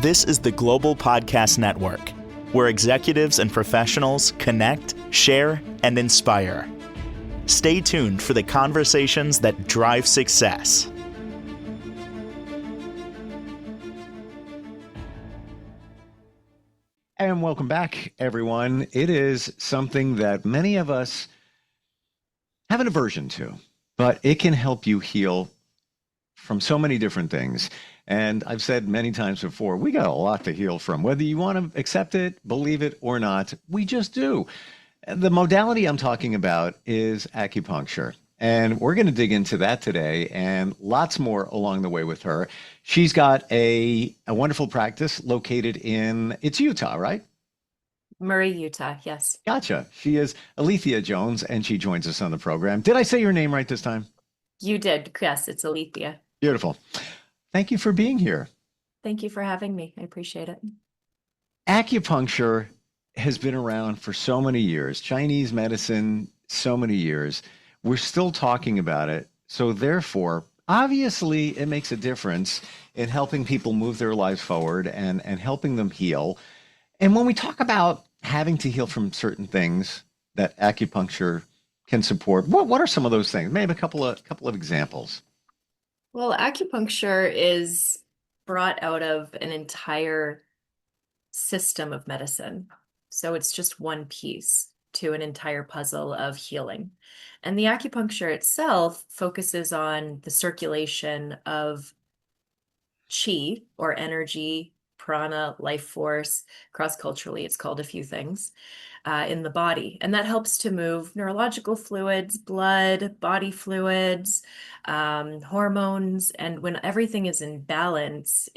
This is the Global Podcast Network, where executives and professionals connect, share, and inspire. Stay tuned for the conversations that drive success. And welcome back, everyone. It is something that many of us have an aversion to, but it can help you heal from so many different things. And I've said many times before, we got a lot to heal from. Whether you want to accept it, believe it, or not, we just do. The modality I'm talking about is acupuncture. And we're going to dig into that today and lots more along the way with her. She's got a wonderful practice located it's Utah, right? Murray, Utah, yes. Gotcha. She is Alethea Jones, and she joins us on the program. Did I say your name right this time? You did. Yes, it's Alethea. Beautiful. Thank you for being here. Thank you for having me. I appreciate it. Acupuncture has been around for so many years. Chinese medicine, so many years. We're still talking about it. So therefore, obviously, it makes a difference in helping people move their lives forward and helping them heal. And when we talk about having to heal from certain things that acupuncture can support, what are some of those things? Maybe a couple of examples. Well, acupuncture is brought out of an entire system of medicine. So it's just one piece to an entire puzzle of healing. And the acupuncture itself focuses on the circulation of qi, or energy, prana, life force. Cross-culturally, it's called a few things, in the body. And that helps to move neurological fluids, blood, body fluids, hormones. And when everything is in balance,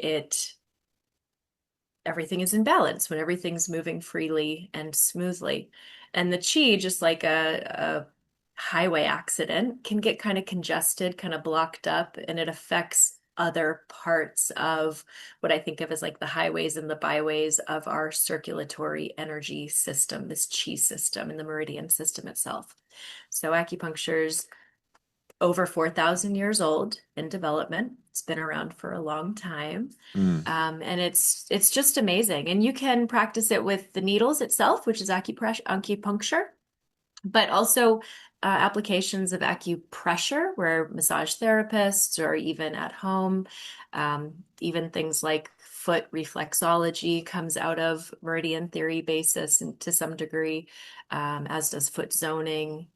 everything is in balance when everything's moving freely and smoothly. And the qi, just like a highway accident, can get kind of congested, kind of blocked up, and it affects other parts of what I think of as like the highways and the byways of our circulatory energy system, this qi system and the meridian system itself. So acupuncture's over 4,000 years old in development. It's been around for a long time. And it's just amazing. And you can practice it with the needles itself, which is acupuncture, but also applications of acupressure, where massage therapists or even at home, even things like foot reflexology comes out of meridian theory basis and to some degree, as does foot zoning.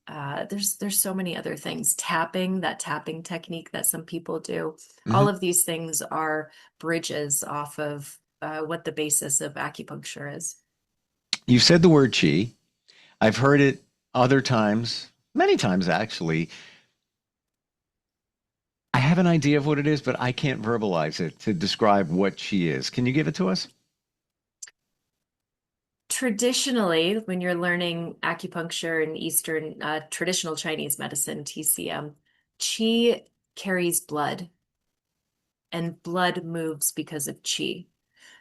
There's so many other things. That tapping technique that some people do. Mm-hmm. All of these things are bridges off of what the basis of acupuncture is. You said the word qi. I've heard it other times, many times actually. I have an idea of what it is, but I can't verbalize it to describe what qi is. Can you give it to us? Traditionally, when you're learning acupuncture in Eastern traditional Chinese medicine, TCM, qi carries blood, and blood moves because of qi.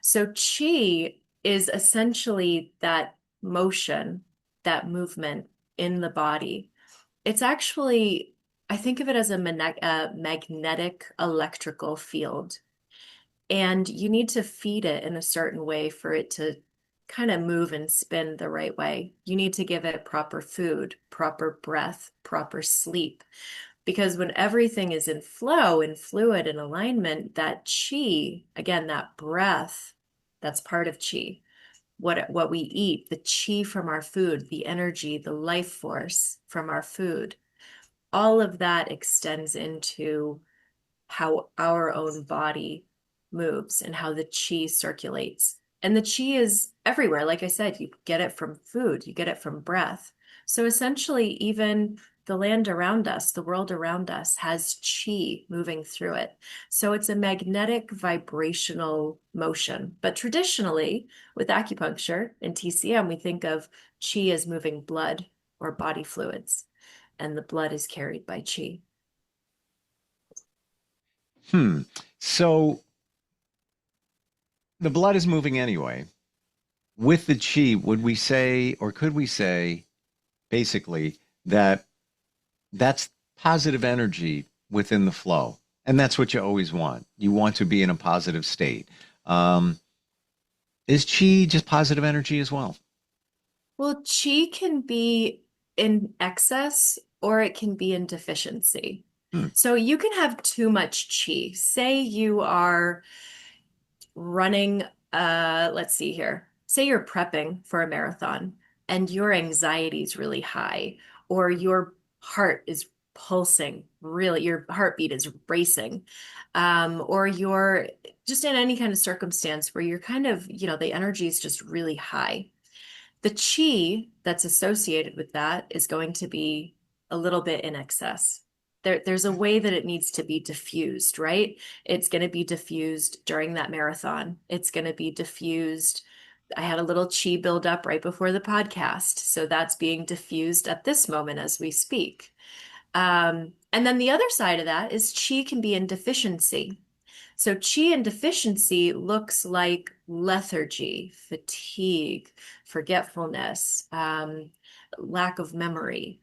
So qi is essentially that motion, that movement in the body. It's actually, I think of it as a magnetic electrical field. And you need to feed it in a certain way for it to kind of move and spin the right way. You need to give it proper food, proper breath, proper sleep. Because when everything is in flow, in fluid, in alignment, that qi, again, that breath, that's part of qi. What we eat, the qi from our food, the energy, the life force from our food, all of that extends into how our own body moves and how the qi circulates. And the qi is everywhere. Like I said, you get it from food, you get it from breath. So essentially, even the land around us, the world around us has qi moving through it. So it's a magnetic vibrational motion. But traditionally, with acupuncture and TCM, we think of qi as moving blood or body fluids, and the blood is carried by qi. So the blood is moving anyway. With the qi, would we say, or could we say, basically, that that's positive energy within the flow? And that's what you always want. You want to be in a positive state. Um, is chi just positive energy as well? Well, chi can be in excess or it can be in deficiency. Hmm. So you can have too much chi. Say you are running, let's see here. Say you're prepping for a marathon and your anxiety is really high, or your heart is pulsing, really, your heartbeat is racing, or you're just in any kind of circumstance where you're kind of, the energy is just really high. The chi that's associated with that is going to be a little bit in excess. There's a way that it needs to be diffused, right? It's going to be diffused during that marathon. It's going to be diffused. I had a little chi build up right before the podcast. So that's being diffused at this moment as we speak. And then the other side of that is chi can be in deficiency. So chi in deficiency looks like lethargy, fatigue, forgetfulness, lack of memory.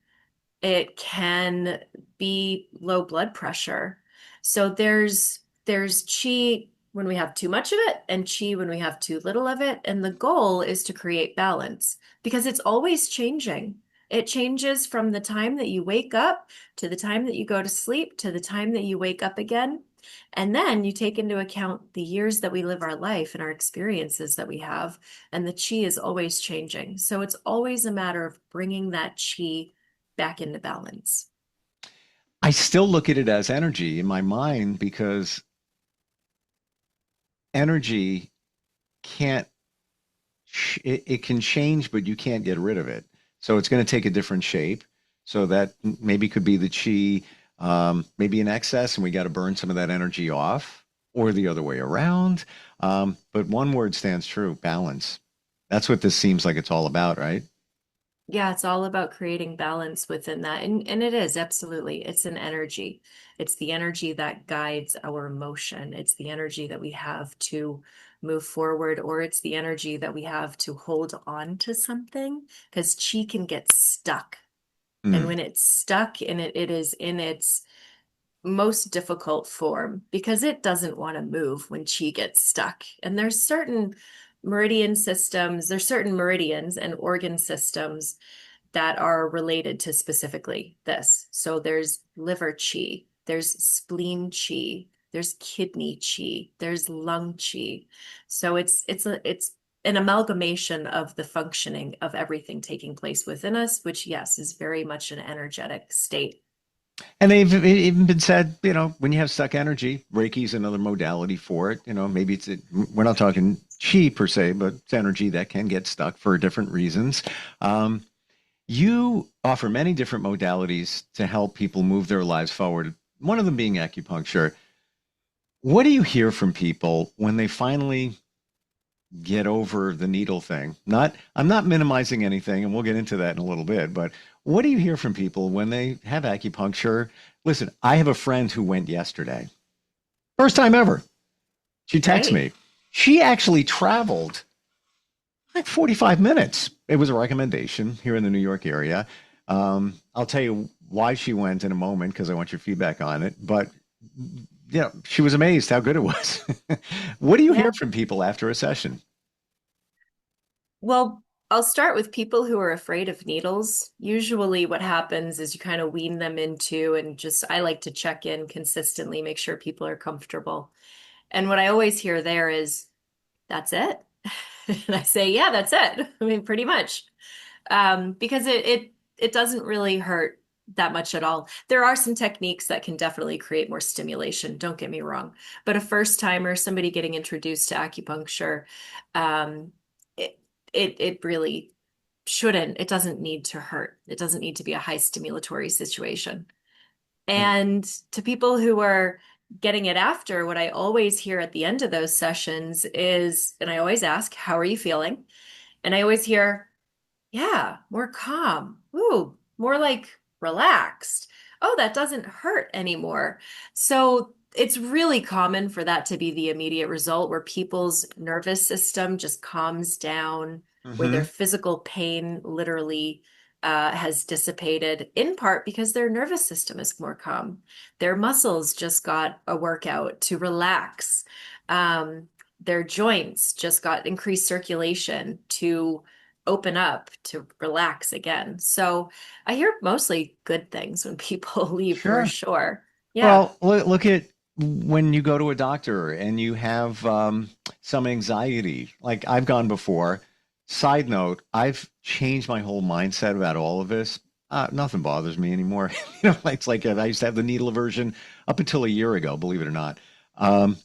It can be low blood pressure. So there's chi when we have too much of it and chi when we have too little of it. And the goal is to create balance because it's always changing. It changes from the time that you wake up to the time that you go to sleep to the time that you wake up again. And then you take into account the years that we live our life and our experiences that we have. And the chi is always changing. So it's always a matter of bringing that chi back into balance. I still look at it as energy in my mind because energy can't, it can change, but you can't get rid of it. So it's going to take a different shape. So that maybe could be the chi, maybe in excess, and we got to burn some of that energy off, or the other way around. But one word stands true, balance. That's what this seems like it's all about, right? Yeah, it's all about creating balance within that. And it is absolutely. It's an energy. It's the energy that guides our emotion. It's the energy that we have to move forward, or it's the energy that we have to hold on to something because chi can get stuck. And Mm. when it's stuck and it is in its most difficult form because it doesn't want to move when chi gets stuck. And there's certain meridian systems, there's certain meridians and organ systems that are related to specifically this. So there's liver chi, there's spleen chi, there's kidney chi, there's lung chi. So it's an amalgamation of the functioning of everything taking place within us, which yes, is very much an energetic state. And they've even been said, when you have stuck energy, Reiki is another modality for it. Maybe we're not talking chi per se, but it's energy that can get stuck for different reasons. Um, you offer many different modalities to help people move their lives forward, one of them being acupuncture. What do you hear from people when they finally get over the needle thing? I'm not minimizing anything, and we'll get into that in a little bit, but what do you hear from people when they have acupuncture? Listen, I have a friend who went yesterday. First time ever. She texts Great. me. She actually traveled like 45 minutes. It was a recommendation here in the New York area. I'll tell you why she went in a moment because I want your feedback on it. But yeah, she was amazed how good it was. What do you Yeah. hear from people after a session? Well, I'll start with people who are afraid of needles. Usually, what happens is you kind of wean them into, and just I like to check in consistently, make sure people are comfortable. And what I always hear there is, that's it. And I say, yeah, that's it. I mean, pretty much. Because it doesn't really hurt that much at all. There are some techniques that can definitely create more stimulation, don't get me wrong. But a first timer, somebody getting introduced to acupuncture, um, it it really shouldn't, it doesn't need to hurt. It doesn't need to be a high stimulatory situation. And to people who are getting it after, what I always hear at the end of those sessions is, and I always ask, how are you feeling? And I always hear, yeah, more calm. Ooh, more like relaxed. Oh, that doesn't hurt anymore. So it's really common for that to be the immediate result where people's nervous system just calms down, where their Mm-hmm. physical pain literally has dissipated, in part because their nervous system is more calm. Their muscles just got a workout to relax. Um, their joints just got increased circulation to open up, to relax again. So I hear mostly good things when people leave for Sure. sure. Yeah. Well, look at when you go to a doctor and you have some anxiety. Like I've gone before. Side note, I've changed my whole mindset about all of this. Nothing bothers me anymore. It's like I used to have the needle aversion up until a year ago, believe it or not. Um,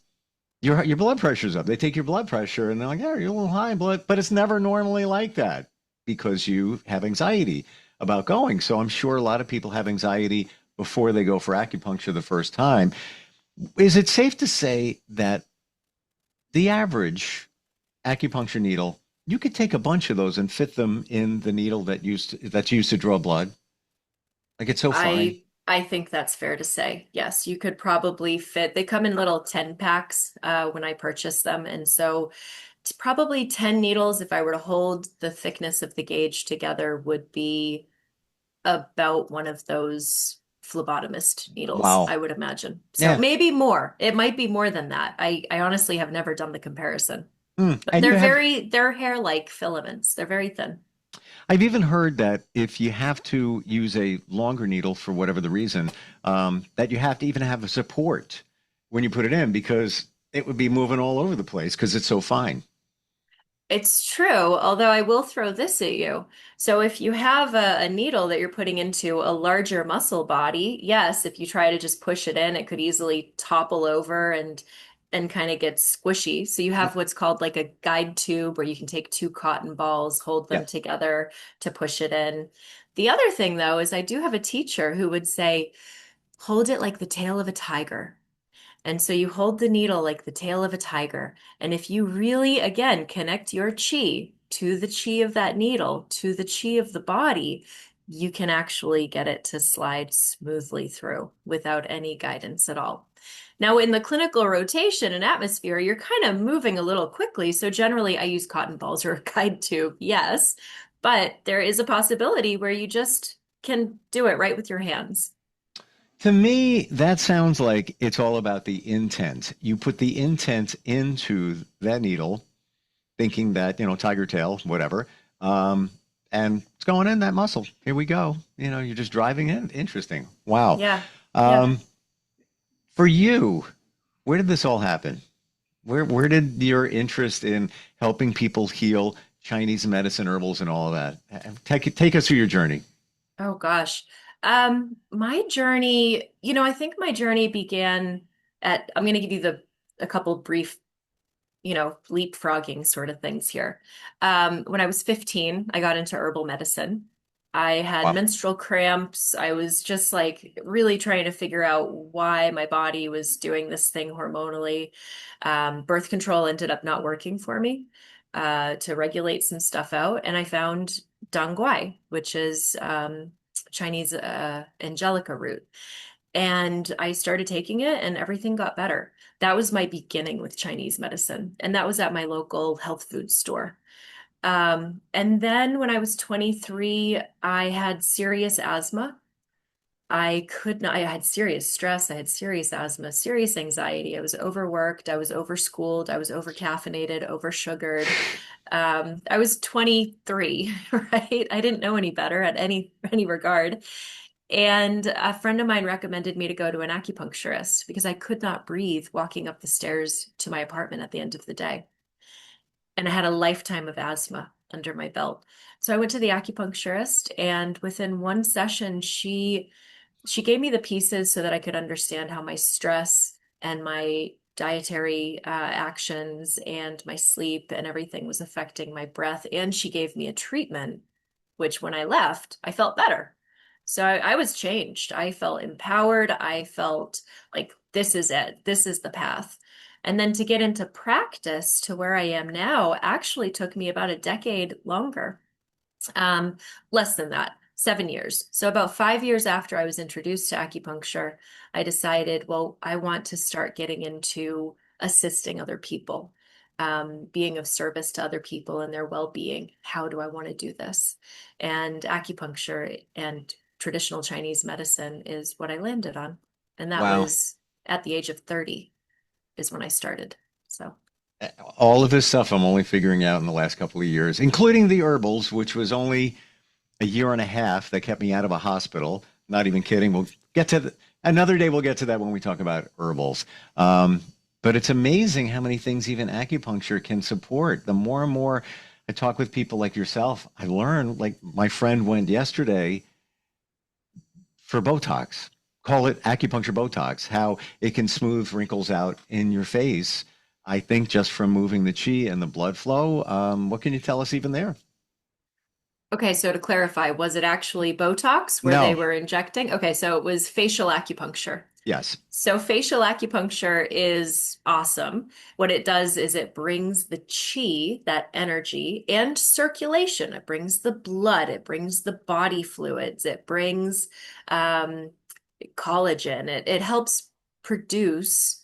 your blood pressure's up. They take your blood pressure and they're like, yeah, you're a little high blood, but it's never normally like that because you have anxiety about going. So I'm sure a lot of people have anxiety before they go for acupuncture the first time. Is it safe to say that the average acupuncture needle, you could take a bunch of those and fit them in the needle that's used to draw blood? Like it's so fine. I think that's fair to say. Yes, you could probably fit. They come in little 10 packs when I purchase them. And so it's probably 10 needles, if I were to hold the thickness of the gauge together, would be about one of those phlebotomist needles, Wow. I would imagine. So Yeah. maybe more. It might be more than that. I honestly have never done the comparison. But And they're hair-like filaments. They're very thin. I've even heard that if you have to use a longer needle for whatever the reason, that you have to even have a support when you put it in because it would be moving all over the place because it's so fine. It's true, although I will throw this at you. So if you have a needle that you're putting into a larger muscle body, yes, if you try to just push it in, it could easily topple over and kind of get squishy. So you Mm, have what's called like a guide tube where you can take two cotton balls, hold them yeah. together to push it in. The other thing though is I do have a teacher who would say, hold it like the tail of a tiger. And so you hold the needle like the tail of a tiger. And if you really, again, connect your chi to the chi of that needle, to the chi of the body, you can actually get it to slide smoothly through without any guidance at all. Now, in the clinical rotation and atmosphere, you're kind of moving a little quickly. So generally, I use cotton balls or a guide tube, yes, but there is a possibility where you just can do it right with your hands. To me, that sounds like it's all about the intent. You put the intent into that needle, thinking that, tiger tail, whatever, um, and it's going in that muscle. Here we go. You're just driving in. Interesting. Wow. Yeah. Yeah. Um, for you, where did this all happen? Where did your interest in helping people heal Chinese medicine, herbals, and all of that? Take us through your journey. Oh gosh. My journey, I think my journey began I'm going to give you a couple brief, leapfrogging sort of things here. When I was 15, I got into herbal medicine. I had Wow. menstrual cramps. I was just like really trying to figure out why my body was doing this thing hormonally. Birth control ended up not working for me, to regulate some stuff out. And I found Dong Guai, which is Chinese angelica root. And I started taking it and everything got better. That was my beginning with Chinese medicine. And that was at my local health food store. And then when I was 23, I had serious asthma. I could not, I had serious stress, I had serious asthma, serious anxiety. I was overworked, I was overschooled, I was overcaffeinated, oversugared. I was 23, right? I didn't know any better at any regard. And a friend of mine recommended me to go to an acupuncturist because I could not breathe walking up the stairs to my apartment at the end of the day. And I had a lifetime of asthma under my belt. So I went to the acupuncturist, and within one session, she gave me the pieces so that I could understand how my stress and my dietary actions and my sleep and everything was affecting my breath. And she gave me a treatment, which when I left, I felt better. So I was changed. I felt empowered. I felt like this is it. This is the path. And then to get into practice to where I am now actually took me about a decade longer. Um, Less than that, 7 years. So about 5 years after I was introduced to acupuncture, I decided, well, I want to start getting into assisting other people, being of service to other people and their well-being. How do I want to do this? And acupuncture and traditional Chinese medicine is what I landed on. And that Wow. was at the age of 30 is when I started. So. All of this stuff I'm only figuring out in the last couple of years, including the herbals, which was only a year and a half that kept me out of a hospital. Not even kidding. We'll get to another day. We'll get to that when we talk about herbals. But it's amazing how many things even acupuncture can support. The more and more I talk with people like yourself, I learn. Like my friend went yesterday for Botox. Call it acupuncture Botox, how it can smooth wrinkles out in your face. I think just from moving the chi and the blood flow. What can you tell us even there? Okay, so to clarify, was it actually Botox where they No. were injecting? Okay, so it was facial acupuncture. Yes. So facial acupuncture is awesome. What it does is it brings the chi, that energy, and circulation. It brings the blood, it brings the body fluids, it brings um, collagen. It helps produce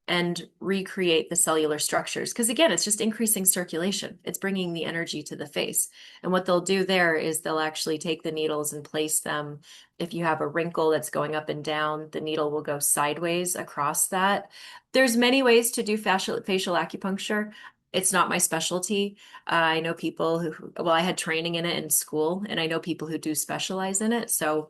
and recreate the cellular structures. Because again, it's just increasing circulation. It's bringing the energy to the face. And what they'll do there is they'll actually take the needles and place them. If you have a wrinkle that's going up and down, the needle will go sideways across that. There's many ways to do facial acupuncture. It's not my specialty. I know people well, I had training in it in school, and I know people who do specialize in it. So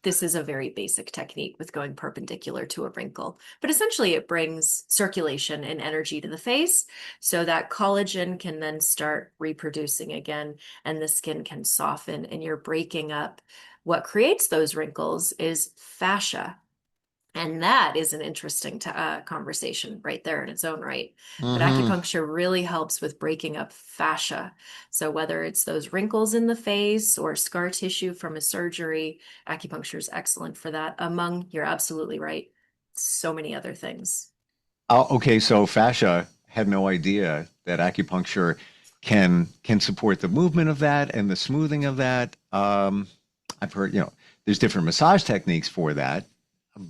this is a very basic technique with going perpendicular to a wrinkle. But essentially, it brings circulation and energy to the face so that collagen can then start reproducing again and the skin can soften and you're breaking up. What creates those wrinkles is fascia. And that is an interesting conversation right there in its own right. But Hmm. acupuncture really helps with breaking up fascia. So whether it's those wrinkles in the face or scar tissue from a surgery, acupuncture is excellent for that, among, you're absolutely right, so many other things. Oh, okay, so fascia had no idea that acupuncture can support the movement of that and the smoothing of that. I've heard, there's different massage techniques for that,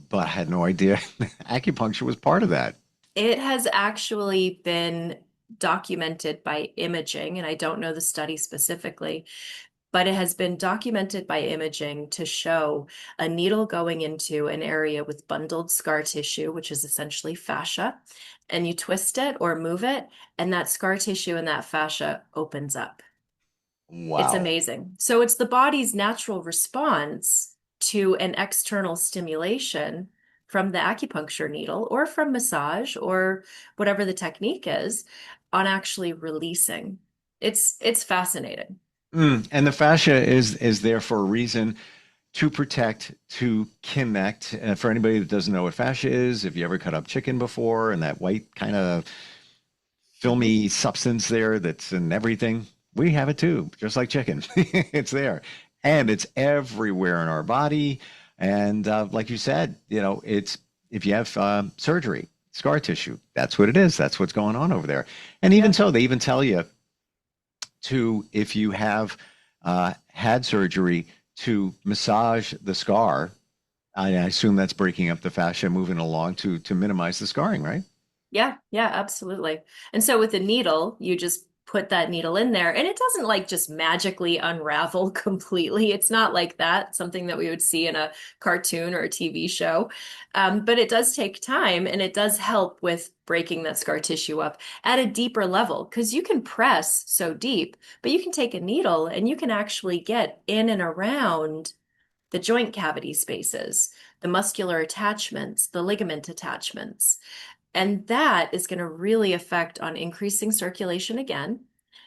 but I had no idea acupuncture was part of that. It has actually been documented by imaging, and I don't know the study specifically, but it has been documented by imaging to show a needle going into an area with bundled scar tissue, which is essentially fascia, and you twist it or move it, and that scar tissue and that fascia opens up. It's Wow. amazing. So it's the body's natural response to an external stimulation from the acupuncture needle or from massage or whatever the technique is on actually releasing. It's fascinating. And the fascia is there for a reason to protect, to connect. For anybody that doesn't know what fascia is, if you ever cut up chicken before and that white kind of filmy substance there that's in everything. We have it too, just like chicken. It's there. And it's everywhere in our body. And like you said, it's if you have surgery, scar tissue, that's what it is. That's what's going on over there. And even Yep. so, they even tell you to, if you have had surgery, to massage the scar. I assume that's breaking up the fascia, moving along to minimize the scarring, right? Yeah, yeah, absolutely. And so with the needle, you just put that needle in there and it doesn't like just magically unravel completely. It's not like that, something that we would see in a cartoon or a TV show. But it does take time and it does help with breaking that scar tissue up at a deeper level because you can press so deep, but you can take a needle and you can actually get in and around the joint cavity spaces, the muscular attachments, the ligament attachments. And that is going to really affect on increasing circulation again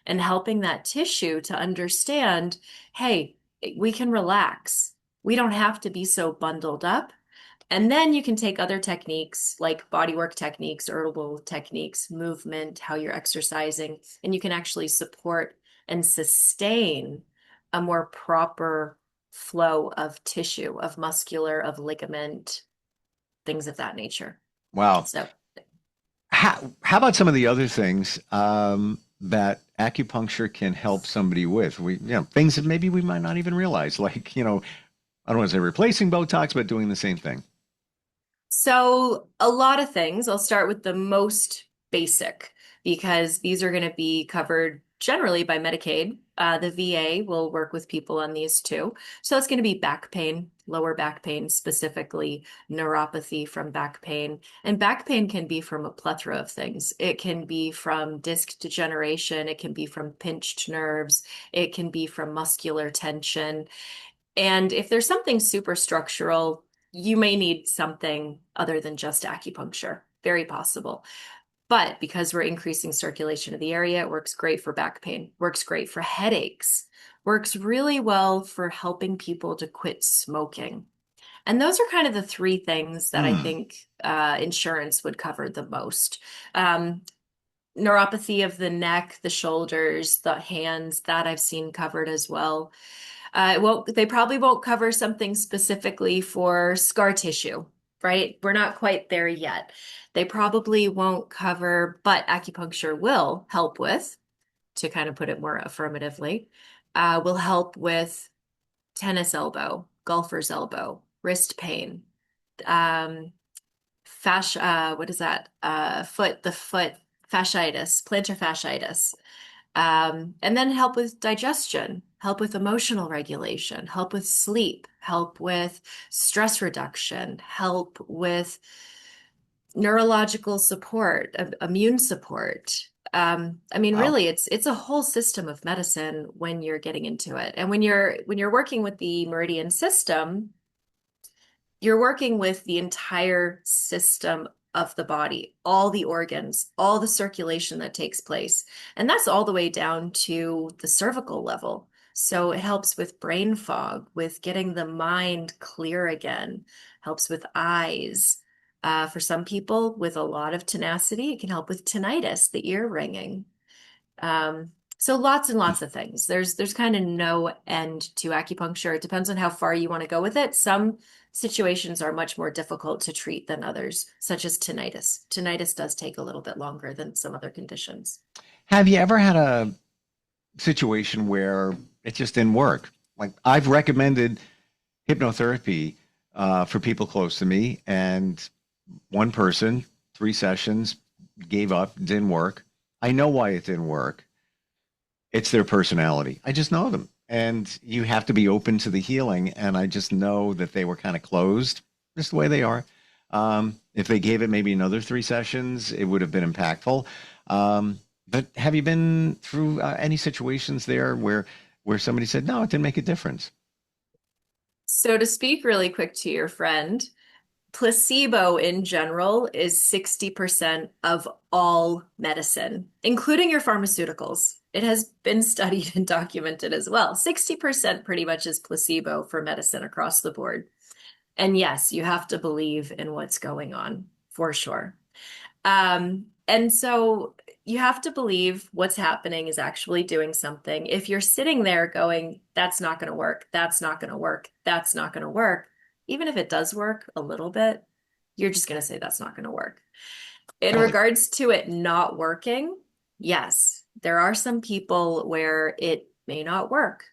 and helping that tissue to understand, hey, we can relax. We don't have to be so bundled up. And then you can take other techniques like bodywork techniques, herbal techniques, movement, how you're exercising, and you can actually support and sustain a more proper flow of tissue, of muscular, of ligament, things of that nature. Wow. So How about some of the other things that acupuncture can help somebody with? Things that maybe we might not even realize, like, I don't want to say replacing Botox, but doing the same thing. So, a lot of things. I'll start with the most basic because these are going to be covered generally by Medicaid. The VA will work with people on these too. So it's going to be back pain, lower back pain, specifically neuropathy from back pain. And back pain can be from a plethora of things. It can be from disc degeneration. It can be from pinched nerves. It can be from muscular tension. And if there's something super structural, you may need something other than just acupuncture. Very possible. But because we're increasing circulation of the area, it works great for back pain, works great for headaches, works really well for helping people to quit smoking. And those are kind of the three things that I Mm. think insurance would cover the most. Um, Neuropathy of the neck, the shoulders, the hands, that I've seen covered as well. They probably won't cover something specifically for scar tissue, right? We're not quite there yet. They probably won't cover, but acupuncture will help with, to kind of put it more affirmatively, will help with tennis elbow, golfer's elbow, wrist pain, um, fascia, what is that? The foot, fasciitis, plantar fasciitis. And then help with digestion, help with emotional regulation, help with sleep, help with stress reduction, help with neurological support, immune support. I mean, Wow. really, it's a whole system of medicine when you're getting into it. And when you're working with the meridian system, you're working with the entire system of the body, all the organs, all the circulation that takes place. And that's all the way down to the cervical level. So it helps with brain fog, with getting the mind clear again, helps with eyes. For some people with a lot of tenacity, it can help with tinnitus, the ear ringing. So lots and lots of things. There's kind of no end to acupuncture. It depends on how far you want to go with it. Some situations are much more difficult to treat than others, such as tinnitus. Tinnitus does take a little bit longer than some other conditions. Have you ever had a situation where it just didn't work? Like I've recommended hypnotherapy for people close to me, and one person, 3 sessions, gave up, didn't work. I know why it didn't work. It's their personality. I just know them. And you have to be open to the healing. And I just know that they were kind of closed, just the way they are. If they gave it maybe another 3 sessions, it would have been impactful. But have you been through any situations there where somebody said, no, it didn't make a difference? So to speak really quick to your friend, placebo in general is 60% of all medicine, including your pharmaceuticals. It has been studied and documented as well. 60% pretty much is placebo for medicine across the board. And yes, you have to believe in what's going on for sure. And so you have to believe what's happening is actually doing something. If you're sitting there going, that's not going to work, that's not going to work, that's not going to work, even if it does work a little bit, you're just going to say that's not going to work. In Right. regards to it not working, yes, there are some people where it may not work.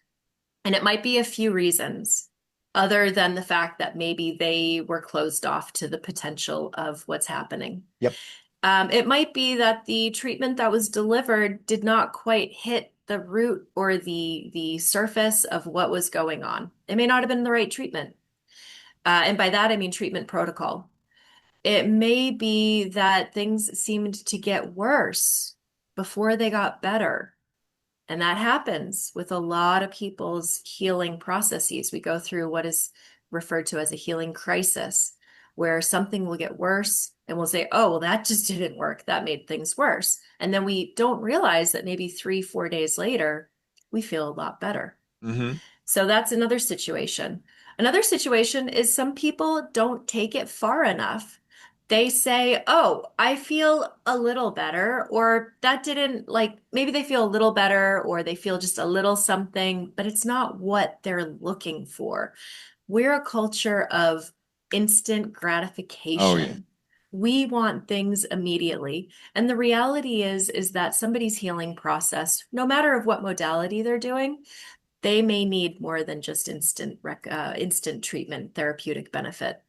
And it might be a few reasons, other than the fact that maybe they were closed off to the potential of what's happening. Yep. It might be that the treatment that was delivered did not quite hit the root or the surface of what was going on. It may not have been the right treatment. And by that, I mean treatment protocol. It may be that things seemed to get worse before they got better. And that happens with a lot of people's healing processes. We go through what is referred to as a healing crisis, where something will get worse and we'll say, oh, well, that just didn't work. That made things worse. And then we don't realize that maybe 3-4 days later, we feel a lot better. Mm-hmm. So that's another situation. Another situation is some people don't take it far enough. They say, oh, I feel a little better, or that didn't like, maybe they feel a little better, or they feel just a little something, but it's not what they're looking for. We're a culture of instant Oh, yeah. gratification. We want things immediately. And the reality is that somebody's healing process, no matter of what modality they're doing, they may need more than just instant treatment, therapeutic benefit.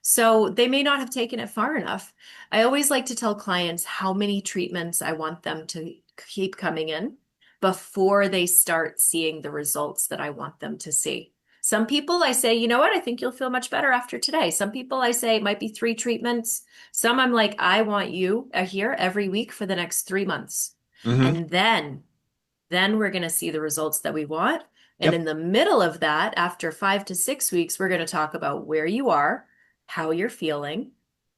So they may not have taken it far enough. I always like to tell clients how many treatments I want them to keep coming in. before they start seeing the results that I want them to see. Some people I say, you know what, I think you'll feel much better after today. Some people I say it might be 3 treatments. Some I'm like, I want you here every week for the next 3 months. And then we're going to see the results that we want. And in the middle of that, after 5 to 6 weeks, we're going to talk about where you are, how you're feeling,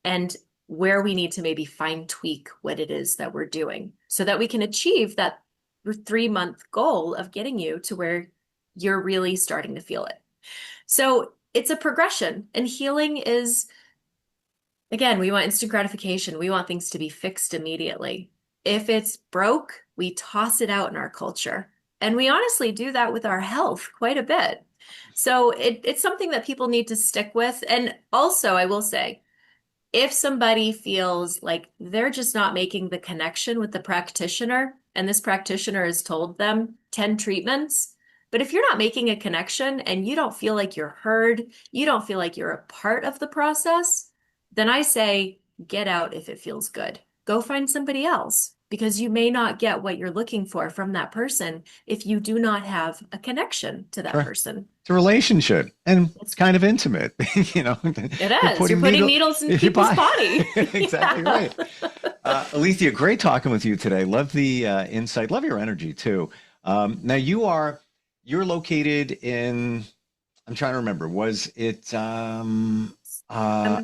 and where we need to maybe fine tweak what it is that we're doing so that we can achieve that 3-month goal of getting you to where you're really starting to feel it. So it's a progression, and healing is, again, we want instant gratification. We want things to be fixed immediately. If it's broke, we toss it out in our culture. And we honestly do that with our health quite a bit. So it's something that people need to stick with. And also, I will say, if somebody feels like they're just not making the connection with the practitioner, and this practitioner has told them 10 treatments, but if you're not making a connection and you don't feel like you're heard, you don't feel like you're a part of the process, then I say, get out if it feels good. Go find somebody else, because you may not get what you're looking for from that person if you do not have a connection to that person. It's a relationship, and it's kind of intimate. You know, it is. You're putting needles in people's body. Exactly right. Alethea, great talking with you today. Love the insight. Love your energy too. Now you're located in, I'm trying to remember, was it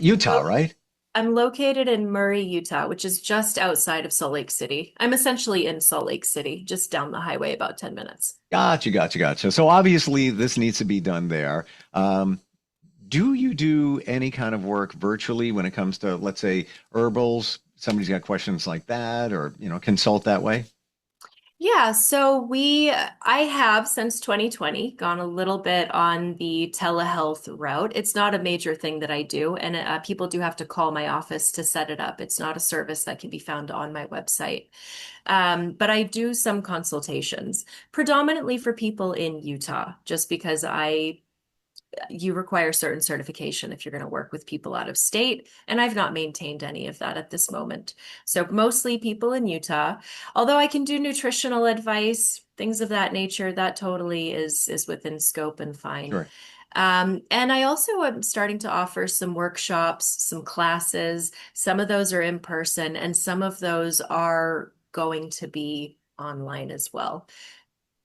Utah, right? I'm located in Murray, Utah, which is just outside of Salt Lake City. I'm essentially in Salt Lake City, just down the highway about 10 minutes. Gotcha. So obviously this needs to be done there. Do you do any kind of work virtually when it comes to, let's say, herbals? Somebody's got questions like that, or, you know, consult that way? Yeah, so I have since 2020 gone a little bit on the telehealth route. It's not a major thing that I do, and people do have to call my office to set it up. It's not a service that can be found on my website. But I do some consultations, predominantly for people in Utah, just because you require certain certification if you're going to work with people out of state, and I've not maintained any of that at this moment. So mostly people in Utah, although I can do nutritional advice, things of that nature, that totally is within scope and fine. Sure. And I also am starting to offer some workshops, some classes. Some of those are in person, and some of those are going to be online as well.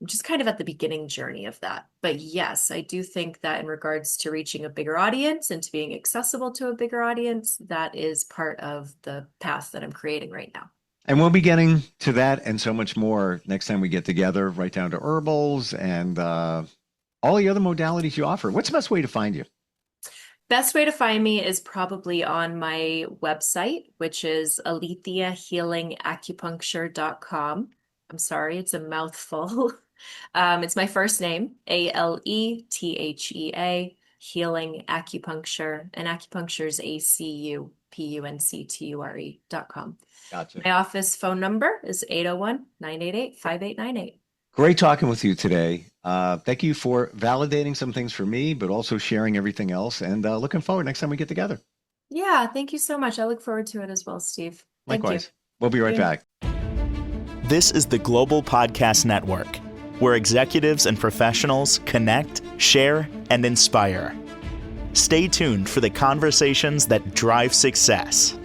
I'm just kind of at the beginning journey of that. But yes, I do think that in regards to reaching a bigger audience and to being accessible to a bigger audience, that is part of the path that I'm creating right now. And we'll be getting to that and so much more next time we get together, right down to herbals and all the other modalities you offer. What's the best way to find you? Best way to find me is probably on my website, which is AletheaHealingAcupuncture.com. I'm sorry, it's a mouthful. It's my first name, Alethea, Healing Acupuncture, and Acupuncture is ACUPUNCTURE.com. Gotcha. My office phone number is 801-988-5898. Great talking with you today. Thank you for validating some things for me, but also sharing everything else, and looking forward next time we get together. Yeah, thank you so much. I look forward to it as well, Steve. Likewise. Thank you. We'll be right back. This is the Global Podcast Network, where executives and professionals connect, share, and inspire. Stay tuned for the conversations that drive success.